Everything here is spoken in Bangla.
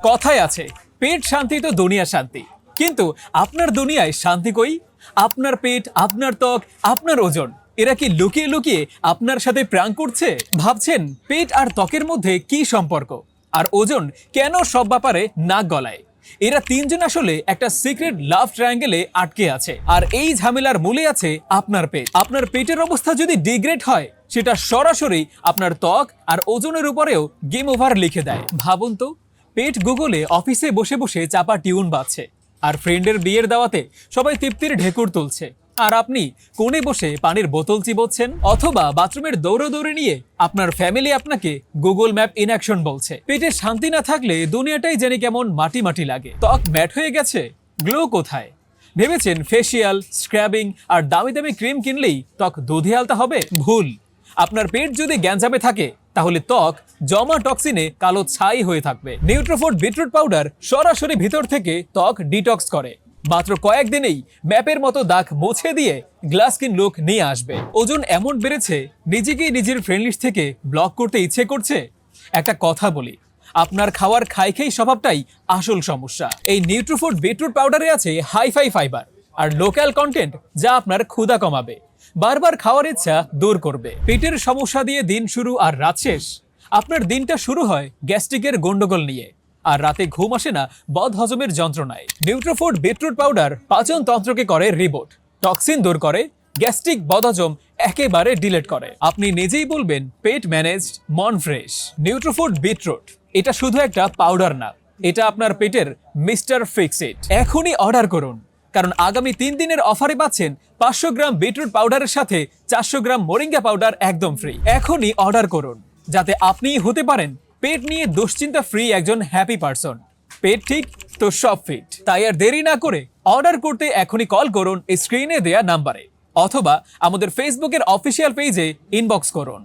কথায় আছে পেট শান্তি তো দুনিয়া শান্তি, কিন্তু আপনার দুনিয়ায় শান্তি কই? আপনার পেট, আপনার ত্বক, আপনার ওজন, এরা কি লুকিয়ে লুকিয়ে আপনার সাথে প্রাণ করছে? ভাবছেন পেট আর ত্বকের মধ্যে কি সম্পর্ক, আর ওজন কেন সব ব্যাপারে নাক গলায়? এরা তিনজন আসলে একটা সিক্রেট লাভ ট্রায়াঙ্গেলে আটকে আছে, আর এই ঝামেলার মূলে আছে আপনার পেট। আপনার পেটের অবস্থা যদি ডিগ্রেড হয়, সেটা সরাসরি আপনার ত্বক আর ওজনের উপরেও গেম ওভার লিখে দেয়। ভাবুন তো, পেট গুগলে অফিসে বসে বসে চাপা টিউন বাজছে, আর ফ্রেন্ডের বিয়ের দাওয়াতে সবাই তৃপ্তির ঢেকুর তুলছে, আর আপনি কোণে বসে পানির বোতল চিবোচ্ছেন, অথবা বাথরুমের দৌড়ে নিয়ে আপনার ফ্যামিলি আপনাকে গুগল ম্যাপ ইন অ্যাকশন বলছে। পেটে শান্তি না থাকলে দুনিয়াটাই জানি কেমন মাটি মাটি লাগে। ত্বক ম্যাট হয়ে গেছে, গ্লো কোথায়? ভেবেছেন ফেসিয়াল, স্ক্র্যাবিং আর দামি দামি ক্রিম কিনলেই ত্বক দুধে আলতা হবে? ভুল। আপনার পেট যদি গ্যাঞ্জামে থাকে, তাহলে ত্বক জমা টক্সিনে কালো ছাই হয়ে থাকবে। নিউট্রোফোর্ট বিটরুট পাউডার সরাসরি ভিতর থেকে ত্বক ডিটক্স করে, মাত্র কয়েকদিনেই ম্যাপের মতো দাগ মুছে দিয়ে গ্লাস স্কিন লুক নিয়ে আসবে। ওজন এমন বেড়েছে নিজেকেই নিজের ফ্রেন্ড লিস্ট থেকে ব্লক করতে ইচ্ছে করছে? একটা কথা বলি, আপনার খাওয়ার খাই স্বভাবটাই আসল সমস্যা। এই নিউট্রোফুড বিটরুট পাউডারে আছে হাইফাই ফাইবার আর লোকাল কন্টেন্ট, যা আপনার ক্ষুধা কমাবে, বারবার খাওয়ার ইচ্ছা দূর করবে। পেটের সমস্যা দিয়ে দিন শুরু আর রাত শেষ। আপনার দিনটা শুরু হয় গ্যাস্ট্রিকের গন্ডগোল নিয়ে, আর রাতে ঘুম আসে না বদ হজমের যন্ত্রণায়। নিউট্রোফুড বিটরুট পাউডার পাচন তন্ত্রকে করে রিবোট, টক্সিন দূর করে, গ্যাস্ট্রিক বদহজম একেবারে ডিলিট করে। আপনি নিজেই বলবেন পেট ম্যানেজড, মন ফ্রেশ। নিউট্রোফুড বিটরুট এটা শুধু একটা পাউডার না, এটা আপনার পেটের মিস্টার ফিক্স ইট। এখনই অর্ডার করুন, কারণ আগামী 3 দিনের অফারে পাচ্ছেন 500 গ্রাম বিটরুট পাউডারের সাথে 400 গ্রাম মোরিঙ্গা পাউডার একদম ফ্রি। এখনই অর্ডার করুন, যাতে আপনিই হতে পারেন পেট নিয়ে দুশ্চিন্তা ফ্রি একজন হ্যাপি পারসন। পেট ঠিক তো সব ফিট। তাই আর দেরি না করে অর্ডার করতে এখনই কল করুন এই স্ক্রিনে দেয়া নাম্বারে, অথবা আমাদের ফেসবুকের অফিসিয়াল পেজে ইনবক্স করুন।